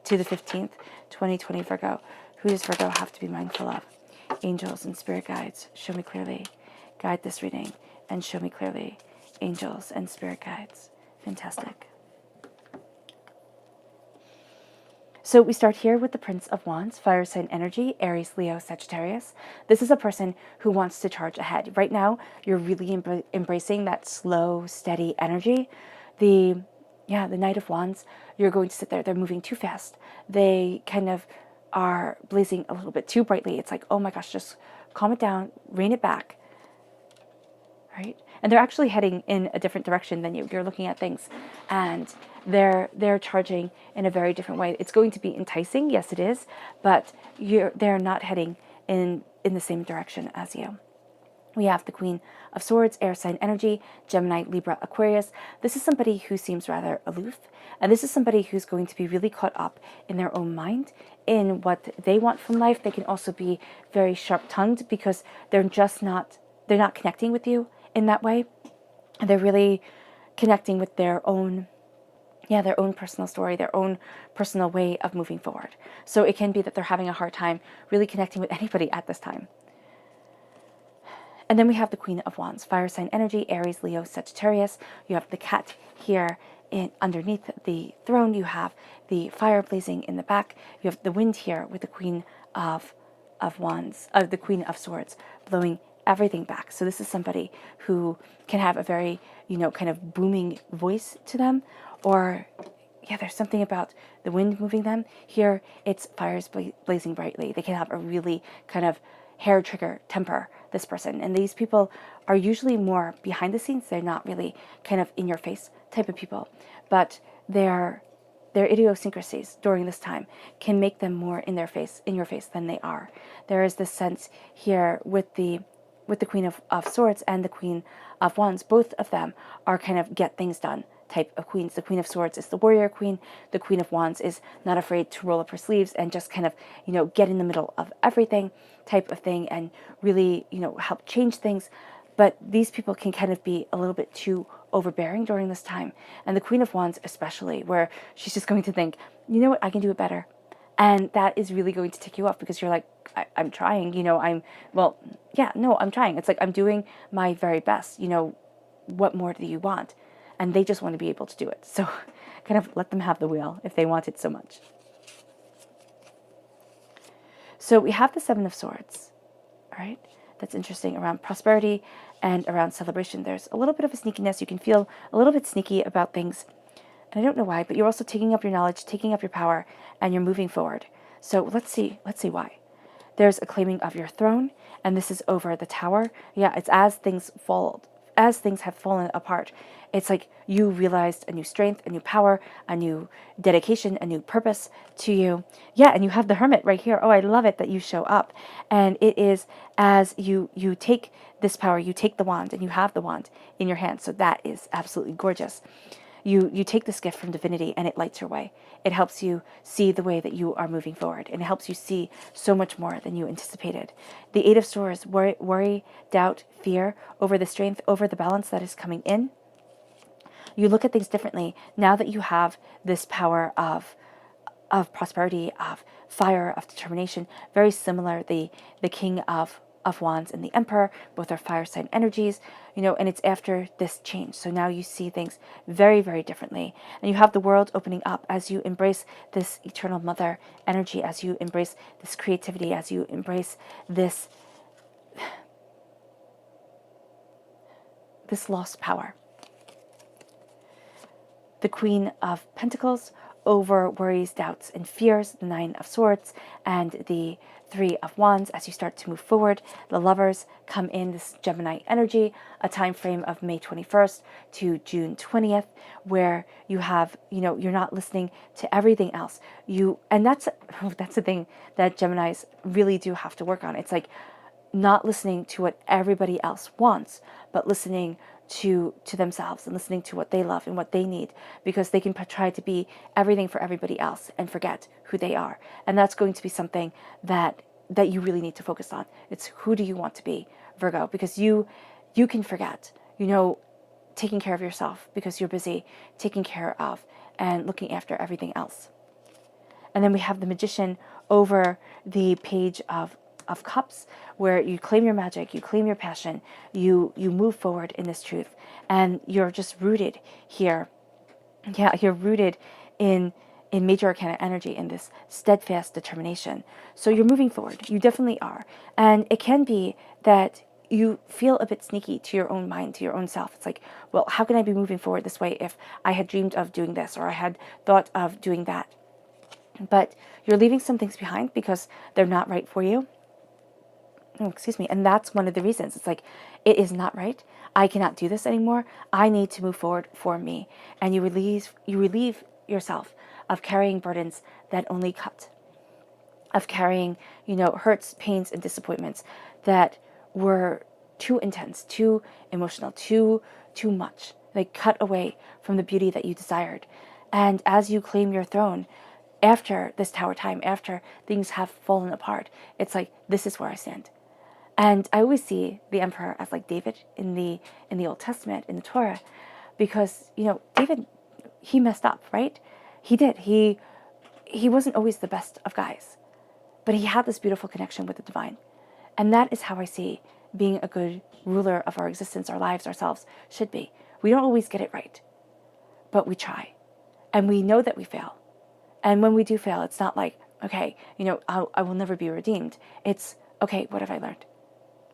to the 15th, 2020, Virgo. Who does Virgo have to be mindful of? Angels and spirit guides, show me clearly. Guide this reading and show me clearly. Angels and spirit guides. Fantastic. So we start here with the Prince of Wands, fire sign energy, Aries, Leo, Sagittarius. This is a person who wants to charge ahead. Right now, you're really embracing that slow, steady energy. The Knight of Wands, you're going to sit there. They're moving too fast. They kind of are blazing a little bit too brightly. It's like, oh my gosh, just calm it down, rein it back, right? And they're actually heading in a different direction than you. You're looking at things, and they're charging in a very different way. It's going to be enticing, yes, it is, but they're not heading in the same direction as you. We have the Queen of Swords, air sign energy, Gemini, Libra, Aquarius. This is somebody who seems rather aloof, and this is somebody who's going to be really caught up in their own mind, in what they want from life. They can also be very sharp-tongued because they're not connecting with you in that way. They're really connecting with their own personal story, their own personal way of moving forward. So it can be that they're having a hard time really connecting with anybody at this time. And then we have the Queen of Wands, fire sign energy, Aries, Leo, Sagittarius. You have the cat here underneath the throne. You have the fire blazing in the back. You have the wind here with the Queen of Wands, the Queen of Swords, blowing everything back. So this is somebody who can have a very, kind of booming voice to them, or there's something about the wind moving them. Here, it's fires blazing brightly. They can have a really kind of hair trigger temper, this person. And these people are usually more behind the scenes. They're not really kind of in your face type of people, but their idiosyncrasies during this time can make them more in your face than they are. There is this sense here with the Queen of Swords and the Queen of Wands. Both of them are kind of get things done type of queens. The Queen of Swords is the warrior queen. The Queen of Wands is not afraid to roll up her sleeves and just kind of, get in the middle of everything type of thing and really, help change things. But these people can kind of be a little bit too overbearing during this time. And the Queen of Wands especially, where she's just going to think, you know what, I can do it better. And that is really going to tick you off because you're like, I'm trying, I'm trying. It's like, I'm doing my very best. What more do you want? And they just want to be able to do it. So kind of let them have the wheel if they want it so much. So we have the Seven of Swords, all right? That's interesting around prosperity and around celebration. There's a little bit of a sneakiness. You can feel a little bit sneaky about things. And I don't know why, but you're also taking up your knowledge, taking up your power, and you're moving forward. So let's see why. There's a claiming of your throne, and this is over the tower. Yeah, it's as things have fallen apart. It's like you realized a new strength, a new power, a new dedication, a new purpose to you. Yeah, and you have the Hermit right here. Oh, I love it that you show up. And it is as you take this power, you take the wand, and you have the wand in your hand. So that is absolutely gorgeous. You take this gift from divinity and it lights your way. It helps you see the way that you are moving forward, and it helps you see so much more than you anticipated. The Eight of Swords, worry, doubt, fear over the strength, over the balance that is coming in. You look at things differently now that you have this power of prosperity, of fire, of determination. Very similar, the King of Wands and the Emperor, both are fire sign energies, and it's after this change. So now you see things very, very differently. And you have the world opening up as you embrace this eternal mother energy, as you embrace this creativity, as you embrace this lost power. The Queen of Pentacles over worries, doubts, and fears, the Nine of Swords, and the Three of Wands. As you start to move forward, the Lovers come in, this Gemini energy, a time frame of May 21st to June 20th, where you have, you're not listening to everything else. And that's the thing that Geminis really do have to work on. It's like not listening to what everybody else wants, but listening to themselves and listening to what they love and what they need, because they can try to be everything for everybody else and forget who they are. And that's going to be something that you really need to focus on. It's who do you want to be, Virgo, because you can forget, taking care of yourself because you're busy taking care of and looking after everything else. And then we have the Magician over the Page of Cups, where you claim your magic, you claim your passion, you move forward in this truth, and you're just rooted here. Yeah, you're rooted in Major Arcana energy, in this steadfast determination. So you're moving forward. You definitely are. And it can be that you feel a bit sneaky to your own mind, to your own self. It's like, well, how can I be moving forward this way if I had dreamed of doing this or I had thought of doing that? But you're leaving some things behind because they're not right for you. Oh, excuse me. And that's one of the reasons. It's like, it is not right. I cannot do this anymore. I need to move forward for me. And you relieve yourself of carrying burdens that only cut, of carrying, hurts, pains, and disappointments that were too intense, too emotional, too much. Like cut away from the beauty that you desired. And as you claim your throne, after this tower time, after things have fallen apart, it's like, this is where I stand. And I always see the emperor as like David in the Old Testament, in the Torah, because, you know, David, he messed up, right? He did. He wasn't always the best of guys, but he had this beautiful connection with the divine. And that is how I see being a good ruler of our existence, our lives, ourselves should be. We don't always get it right, but we try. And we know that we fail. And when we do fail, it's not like, okay, you know, I will never be redeemed. It's, okay, what have I learned?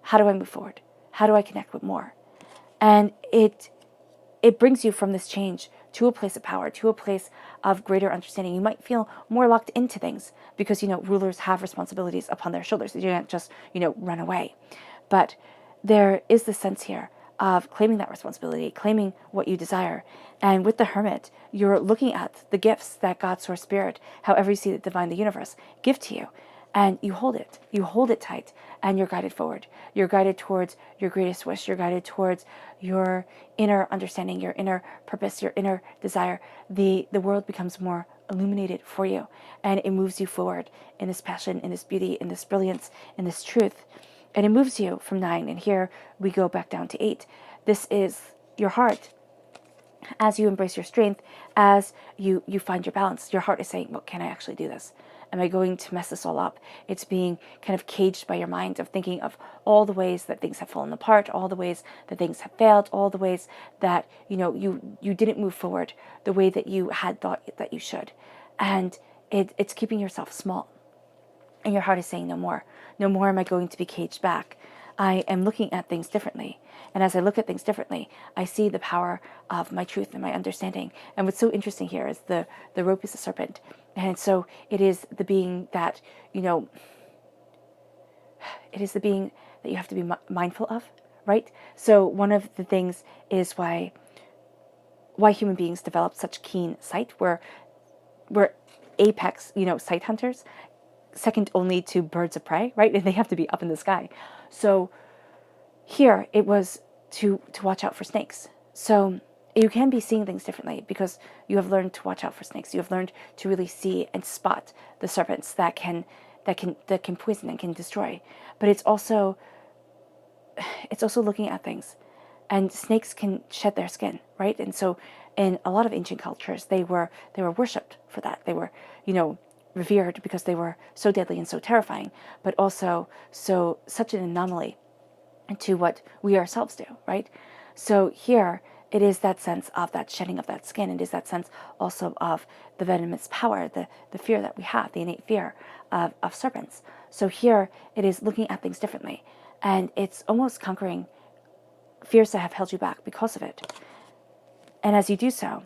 How do I move forward? How do I connect with more? And it brings you from this change to a place of power, to a place of greater understanding. You might feel more locked into things because, you know, rulers have responsibilities upon their shoulders. You can't just, you know, run away. But there is this sense here of claiming that responsibility, claiming what you desire. And with the hermit, you're looking at the gifts that God, Source, Spirit, however you see the divine, the universe, give to you. And you hold it tight, and you're guided forward. You're guided towards your greatest wish. You're guided towards your inner understanding, your inner purpose, your inner desire. The world becomes more illuminated for you, and it moves you forward in this passion, in this beauty, in this brilliance, in this truth. And it moves you from 9, and here we go back down to 8. This is your heart. As you embrace your strength, as you find your balance, your heart is saying, well, can I actually do this? Am I going to mess this all up? It's being kind of caged by your mind of thinking of all the ways that things have fallen apart, all the ways that things have failed, all the ways that, you know, you didn't move forward the way that you had thought that you should. And it's keeping yourself small. And your heart is saying, no more. No more am I going to be caged back. I am looking at things differently. And as I look at things differently, I see the power of my truth and my understanding. And what's so interesting here is the rope is a serpent. And so it is the being that, you know, it is the being that you have to be mindful of, right? So one of the things is why human beings develop such keen sight. We're apex, you know, sight hunters, second only to birds of prey, right? And they have to be up in the sky. So here it was to watch out for snakes. So you can be seeing things differently because you have learned to watch out for snakes. You have learned to really see and spot the serpents that can poison and can destroy. But it's also looking at things. And snakes can shed their skin, right? And so in a lot of ancient cultures, they were worshipped for that. They were, you know, revered because they were so deadly and so terrifying, but also such an anomaly to what we ourselves do, right? So here it is that sense of that shedding of that skin. It is that sense also of the venomous power, the fear that we have, the innate fear of serpents. So here it is looking at things differently, and it's almost conquering fears that have held you back because of it. And as you do so,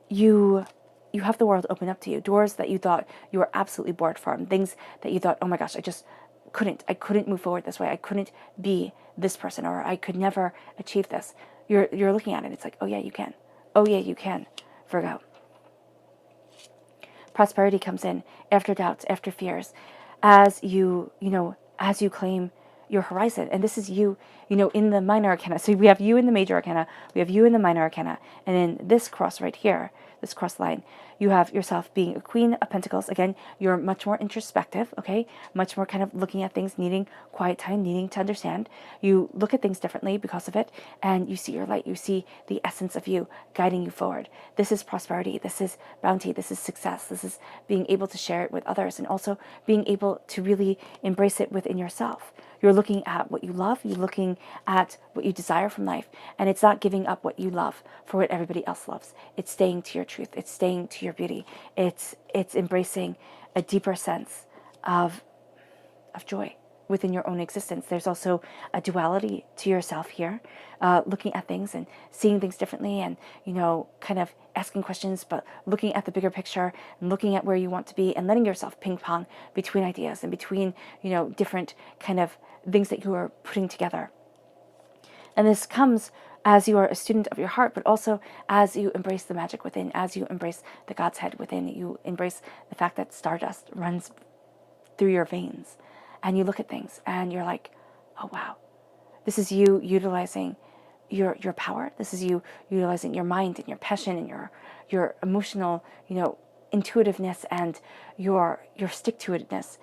you have the world open up to you, doors that you thought you were absolutely barred from, things that you thought, oh my gosh, I couldn't move forward this way. I couldn't be this person, or I could never achieve this. You're looking at it. It's like, oh yeah, you can. Oh yeah, you can, Virgo. Prosperity comes in after doubts, after fears, as you claim your horizon. And this is you in the minor arcana. So we have you in the major arcana, we have you in the minor arcana, and in this cross right here, this cross line, you have yourself being a Queen of Pentacles. Again, you're much more introspective, okay? Much more kind of looking at things, needing quiet time, needing to understand. You look at things differently because of it, and you see your light. You see the essence of you guiding you forward. This is prosperity. This is bounty. This is success. This is being able to share it with others, and also being able to really embrace it within yourself. You're looking at what you love. You're looking at what you desire from life. And it's not giving up what you love for what everybody else loves. It's staying to your truth. It's staying to your beauty. It's embracing a deeper sense of joy within your own existence. There's also a duality to yourself here, looking at things and seeing things differently, and kind of asking questions, but looking at the bigger picture and looking at where you want to be, and letting yourself ping pong between ideas and between different kind of things that you are putting together. And this comes as you are a student of your heart, but also as you embrace the magic within, as you embrace the God's head within. You embrace the fact that stardust runs through your veins, and you look at things and you're like, oh wow, This is you utilizing your power. This is you utilizing your mind and your passion and your emotional, intuitiveness, and your stick-to-itness.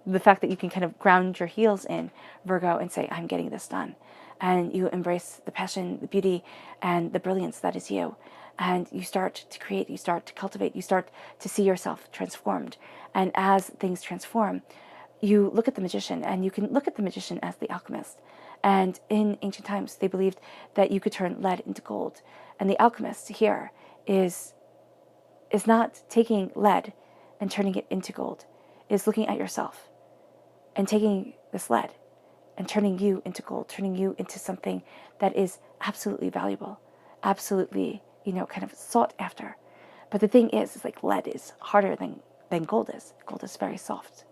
The fact that you can kind of ground your heels in, Virgo, and say, I'm getting this done. And you embrace the passion, the beauty, and the brilliance that is you. And you start to create, you start to cultivate, you start to see yourself transformed. And as things transform, you look at the magician, and you can look at the magician as the alchemist. And in ancient times, they believed that you could turn lead into gold. And the alchemist here is not taking lead and turning it into gold, is looking at yourself and taking this lead and turning you into gold, turning you into something that is absolutely valuable, absolutely, kind of sought after. But the thing is like lead is harder than gold is. Gold is very soft.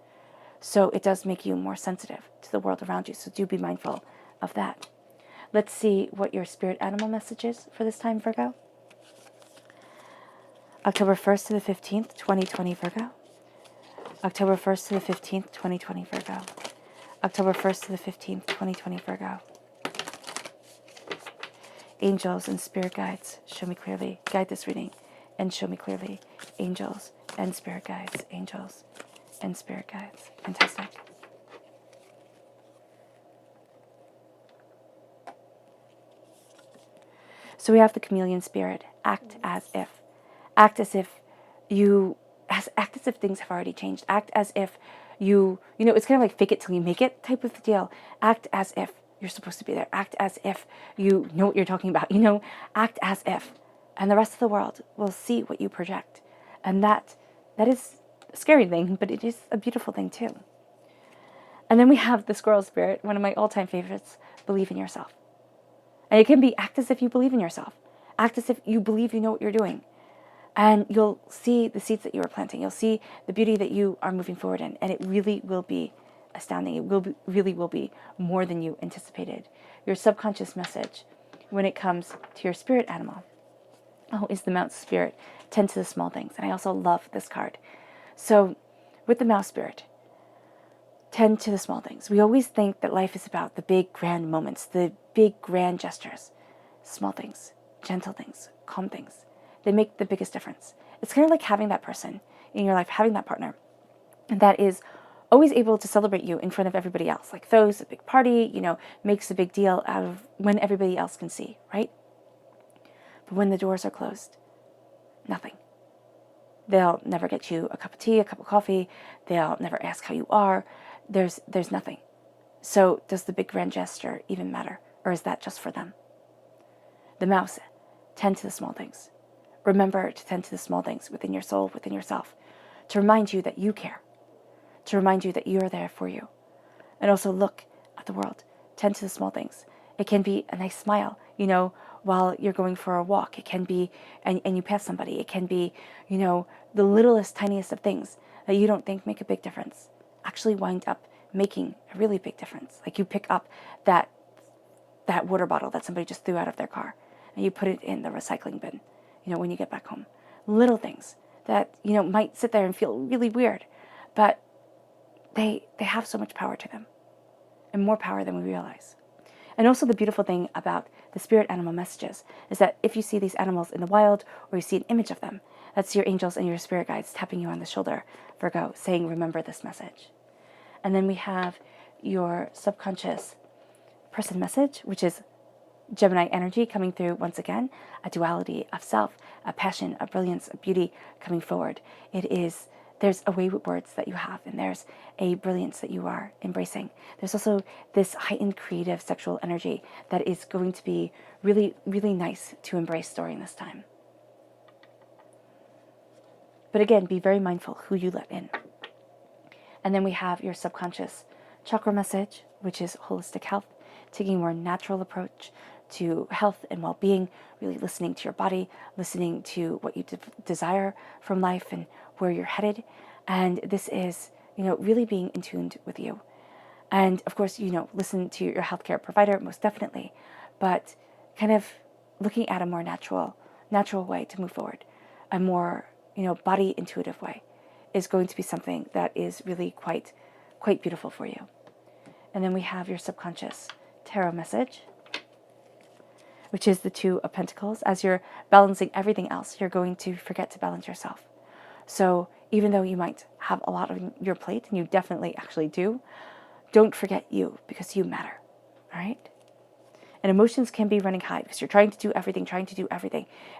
So it does make you more sensitive to the world around you. So do be mindful of that. Let's see what your spirit animal message is for this time, Virgo. October 1st to the 15th, 2020, Virgo. October 1st to the 15th, 2020, Virgo. October 1st to the 15th, 2020, Virgo. Angels and spirit guides, show me clearly. Guide this reading and show me clearly. Angels and spirit guides. Angels and spirit guides. Fantastic. So we have the chameleon spirit. Act as if. Act as if act as if things have already changed. Act as if it's kind of like fake it till you make it type of deal. Act as if you're supposed to be there. Act as if you know what you're talking about. Act as if. And the rest of the world will see what you project. And that is a scary thing, but it is a beautiful thing too. And then we have the squirrel spirit, one of my all-time favorites, believe in yourself. And it can be act as if you believe in yourself. Act as if you believe you know what you're doing. And you'll see the seeds that you are planting. You'll see the beauty that you are moving forward in. And it really will be astounding. It really will be more than you anticipated. Your subconscious message when it comes to your spirit animal is the mouse spirit. Tend to the small things. And I also love this card. So with the mouse spirit, tend to the small things. We always think that life is about the big grand moments, the big grand gestures. Small things, gentle things, calm things. They make the biggest difference. It's kind of like having that person in your life, having that partner that is always able to celebrate you in front of everybody else. Like throws a big party, makes a big deal out of when everybody else can see, right? But when the doors are closed, nothing. They'll never get you a cup of tea, a cup of coffee. They'll never ask how you are. There's nothing. So does the big grand gesture even matter? Or is that just for them? The mouse, tend to the small things. Remember to tend to the small things within your soul, within yourself, to remind you that you care, to remind you that you are there for you. And also look at the world. Tend to the small things. It can be a nice smile, while you're going for a walk. It can be, and you pass somebody. It can be, the littlest, tiniest of things that you don't think make a big difference actually wind up making a really big difference. Like you pick up that water bottle that somebody just threw out of their car and you put it in the recycling bin, when you get back home. Little things that, might sit there and feel really weird, but they have so much power to them, and more power than we realize. And also the beautiful thing about the spirit animal messages is that if you see these animals in the wild or you see an image of them, that's your angels and your spirit guides tapping you on the shoulder, Virgo, saying, remember this message. And then we have your subconscious person message, which is Gemini energy coming through once again, a duality of self, a passion, a brilliance, a beauty coming forward. There's a way with words that you have, and there's a brilliance that you are embracing. There's also this heightened creative sexual energy that is going to be really, really nice to embrace during this time. But again, be very mindful who you let in. And then we have your subconscious chakra message, which is holistic health, taking a more natural approach to health and well-being, really listening to your body, listening to what you desire from life and where you're headed. And this is, really being in tune with you. And of course, listen to your healthcare provider, most definitely, but kind of looking at a more natural way to move forward, a more, body intuitive way is going to be something that is really quite beautiful for you. And then we have your subconscious tarot message, which is the Two of Pentacles. As you're balancing everything else, you're going to forget to balance yourself. So even though you might have a lot on your plate, and you definitely actually do, don't forget you, because you matter, all right? And emotions can be running high because you're trying to do everything,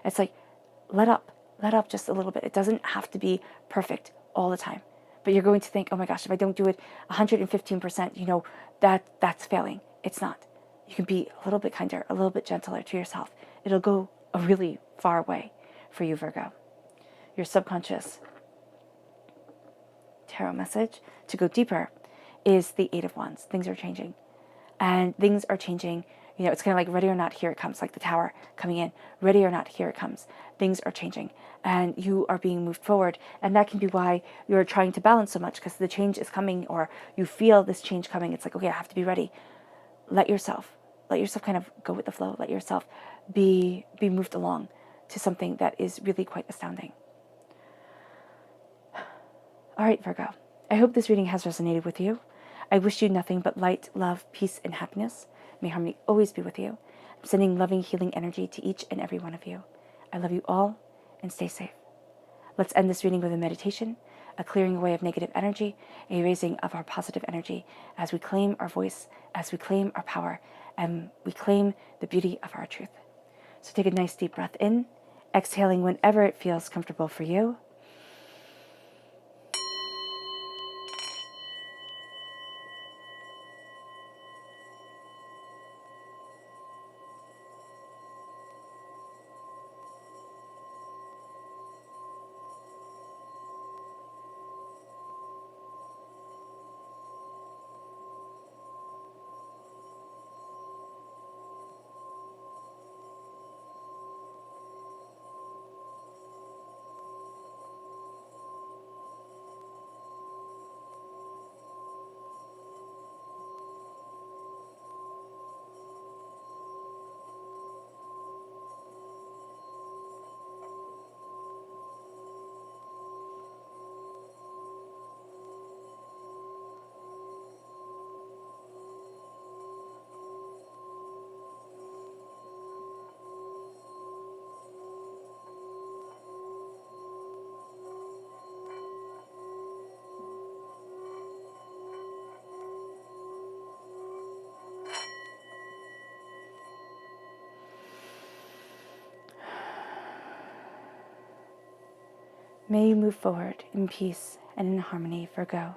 It's like, let up just a little bit. It doesn't have to be perfect all the time. But you're going to think, oh my gosh, if I don't do it 115%, that's failing. It's not. You can be a little bit kinder, a little bit gentler to yourself. It'll go a really far way for you, Virgo. Your subconscious tarot message, to go deeper, is the Eight of Wands. Things are changing. And things are changing. It's kind of like ready or not, here it comes, like the tower coming in. Ready or not, here it comes. Things are changing. And you are being moved forward. And that can be why you're trying to balance so much, because the change is coming, or you feel this change coming. It's like, okay, I have to be ready. Let yourself kind of go with the flow. Let yourself be moved along to something that is really quite astounding. All right, Virgo. I hope this reading has resonated with you. I wish you nothing but light, love, peace, and happiness. May harmony always be with you. I'm sending loving, healing energy to each and every one of you. I love you all, and stay safe. Let's end this reading with a meditation, a clearing away of negative energy, a raising of our positive energy as we claim our voice, as we claim our power, and we claim the beauty of our truth. So take a nice deep breath in, exhaling whenever it feels comfortable for you. May you move forward in peace and in harmony, Virgo.